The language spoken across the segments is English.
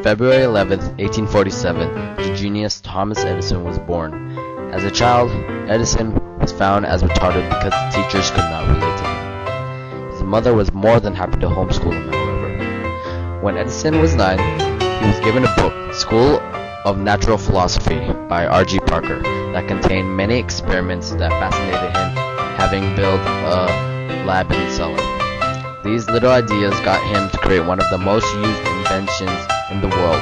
February 11, 1847, the genius Thomas Edison was born. As a child, Edison was found as retarded because the teachers could not relate to him. His mother was more than happy to homeschool him, however. When Edison was 9, he was given a book, School of Natural Philosophy by R.G. Parker, that contained many experiments that fascinated him, having built a lab in the cellar. These little ideas got him to create one of the most used inventions in the world,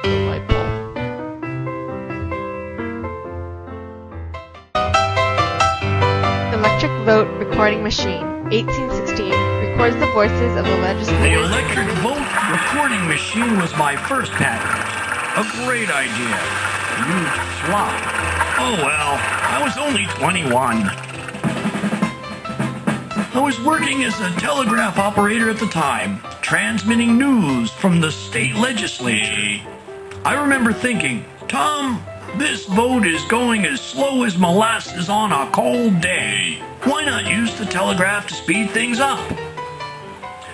the light bulb. Electric vote recording machine, 1868, records the voices of the legislators. The electric vote recording machine was my first patent. A great idea. You flop. Oh well, I was only 21. I was working as a telegraph operator at the time, transmitting news from the state legislature. I remember thinking, Tom, this vote is going as slow as molasses on a cold day. Why not use the telegraph to speed things up?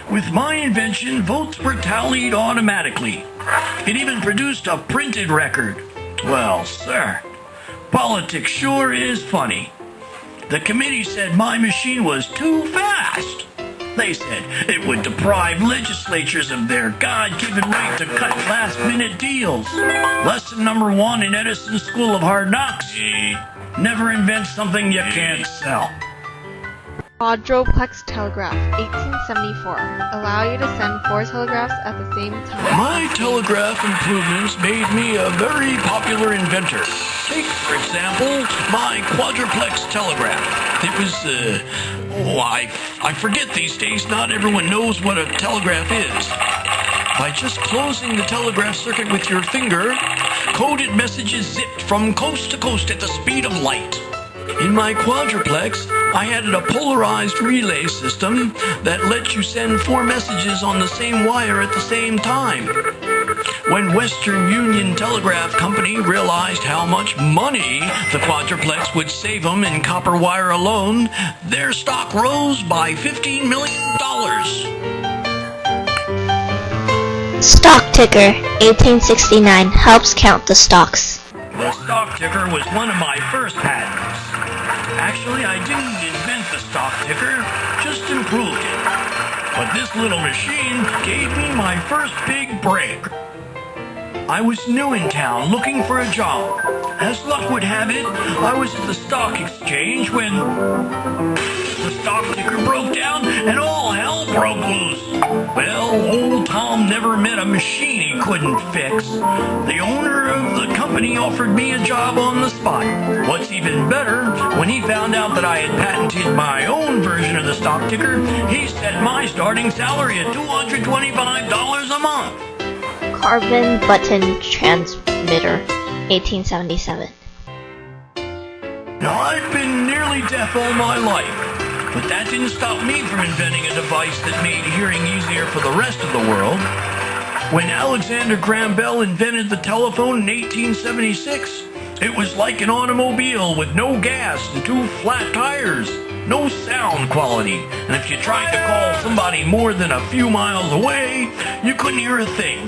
With my invention, votes were tallied automatically. It even produced a printed record. Well, sir, politics sure is funny. The committee said my machine was too fast. They said it would deprive legislatures of their God-given right to cut last-minute deals. Lesson number 1 in Edison's School of Hard Knocks: never invent something you can't sell. Quadruplex telegraph, 1874, allow you to send 4 telegraphs at the same time. My telegraph improvements made me a very popular inventor. Take, for example, my quadruplex telegraph. It was, I forget these days, not everyone knows what a telegraph is. By just closing the telegraph circuit with your finger, coded messages zipped from coast to coast at the speed of light. In my quadruplex, I added a polarized relay system that lets you send 4 messages on the same wire at the same time. When Western Union Telegraph Company realized how much money the quadruplex would save them in copper wire alone, their stock rose by $15 million. Stock ticker, 1869, helps count the stocks. The stock ticker was one of my first patents. Actually, I didn't invent the stock ticker, just improved it. But this little machine gave me my first big break. I was new in town looking for a job. As luck would have it, I was at the stock exchange when the stock ticker broke down and all hell broke loose. Well, old Tom never met a machine he couldn't fix. The owner of the company offered me a job on the spot. What's even better, when he found out that I had patented my own version of the stock ticker, he set my starting salary at $225 a month. Carbon button transmitter, 1877. Now, I've been nearly deaf all my life, but that didn't stop me from inventing a device that made hearing easier for the rest of the world. When Alexander Graham Bell invented the telephone in 1876, it was like an automobile with no gas and 2 flat tires, no sound quality, and if you tried to call somebody more than a few miles away, you couldn't hear a thing.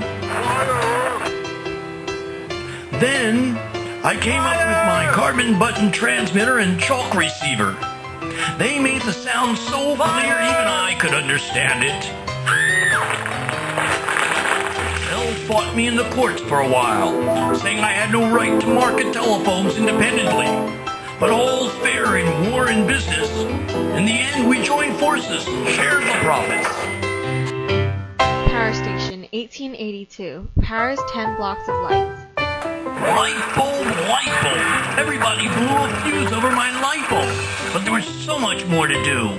Then, I came up with my carbon button transmitter and chalk receiver. They made the sound so clear even I could understand it. Bell fought me in the courts for a while, saying I had no right to market telephones independently. But all's fair in war and business. In the end, we joined forces and shared the profits. Power station, 1882, powers 10 blocks of lights. Light bulb, light bulb. Everybody blew a fuse over my light bulb. But there was so much more to do.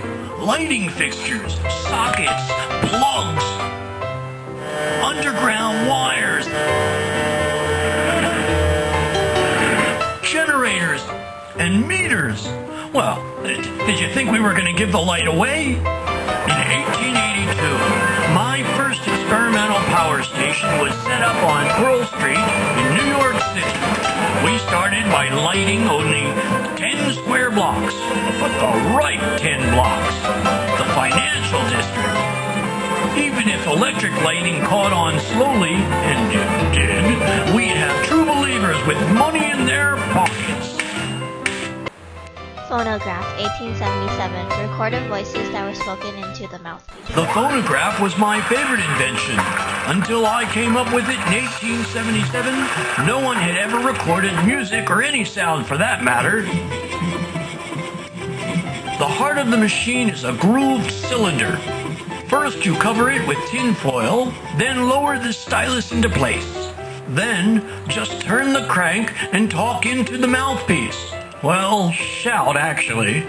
Lighting fixtures, sockets, plugs, underground wires, generators, and meters. Well, did you think we were going to give the light away? In 1882, my first experimental power station was set up on Pearl Street in New York City. We started by lighting only 10 square blocks, but the right 10 blocks, the financial district. Even if electric lighting caught on slowly, and it with money in their pockets. Phonograph, 1877. Recorded voices that were spoken into the mouthpiece. The phonograph was my favorite invention. Until I came up with it in 1877, no one had ever recorded music or any sound for that matter. The heart of the machine is a grooved cylinder. First you cover it with tin foil, then lower the stylus into place. Then just turn the crank and talk into the mouthpiece. Well, shout actually.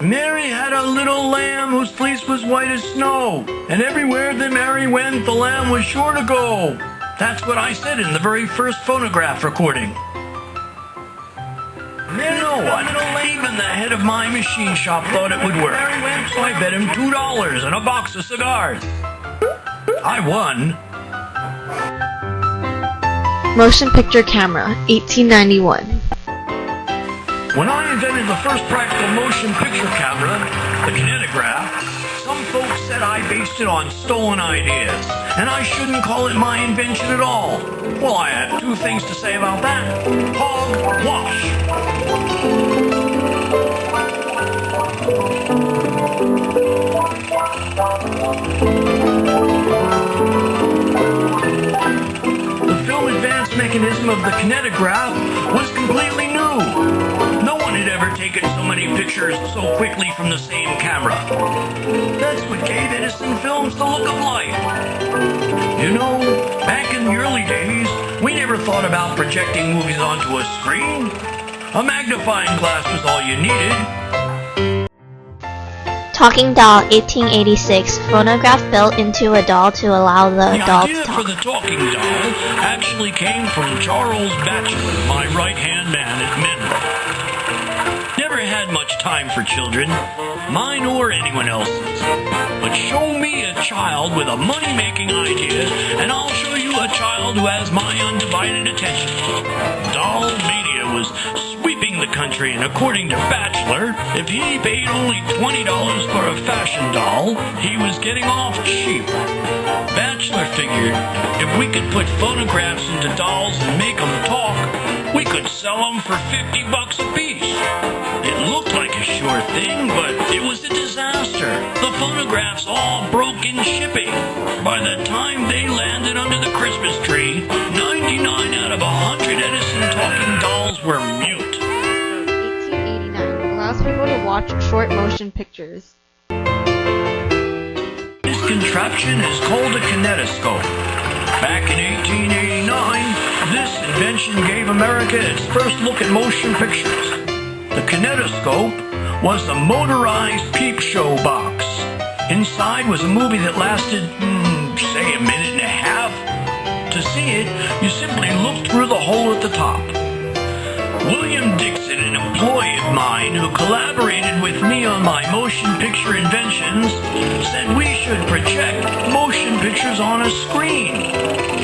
Mary had a little lamb whose fleece was white as snow, and everywhere that Mary went, the lamb was sure to go. That's what I said in the very first phonograph recording. No one, even the head of my machine shop, thought it would work. So I bet him $2 and a box of cigars. I won. Motion picture camera, 1891. When I invented the first practical motion picture camera, the kinetograph, some folks said I based it on stolen ideas, and I shouldn't call it my invention at all. Well, I have two things to say about that. Hog wash. The film advance mechanism of the kinetograph was completely new. No one had ever taken so many pictures so quickly from the same camera. That's what gave Edison films the look of life. You know, back in the early days, we never thought about projecting movies onto a screen. A magnifying glass was all you needed. Talking doll, 1886. Phonograph built into a doll to allow the doll to idea talk. for the talking doll actually came from Charles Batchelor, my right-hand man at Menlo. Never had much time for children, mine or anyone else's. But show me a child with a money-making idea, and I'll show you a child who has my undivided attention. Doll mania was sweeping the country, and according to Batchelor, if he paid only $20 for a fashion doll, he was getting off cheap. Batchelor figured if we could put phonographs into dolls and make them talk, we could sell them for $50 a piece. It looked like a sure thing, but it was a disaster. The phonographs all broke in shipping. By the time they landed under the Christmas tree, 99 out of 100 Edison talking dolls were mute. 1889 allows people to watch short motion pictures. This contraption is called a kinetoscope. Back in 1889, this invention gave America its first look at motion pictures. The kinetoscope was a motorized peep show box. Inside was a movie that lasted, say, a minute and a half. To see it, you simply looked through the hole at the top. William Dixon, an employee of mine who collaborated with me on my motion picture inventions, said we should project motion pictures on a screen.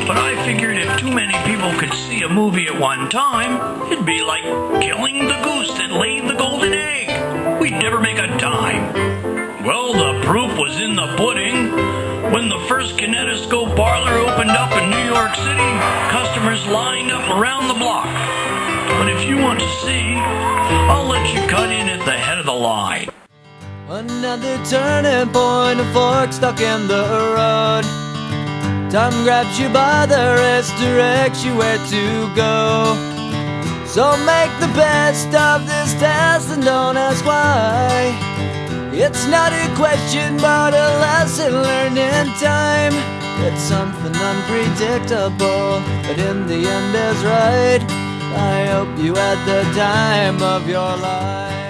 But I figured if too many people could see a movie at one time, it'd be like killing the goose that laid the golden egg. We'd never make a dime. Well, the proof was in the pudding. When the first kinetoscope parlor opened up in New York City, customers lined up around the block. But if you want to see, I'll let you cut in at the head of the line. Another turning point, a fork stuck in the road. Time grabs you by the wrist, directs you where to go. So make the best of this test and don't ask why. It's not a question but a lesson learned in time. It's something unpredictable, but in the end is right. I hope you had the time of your life.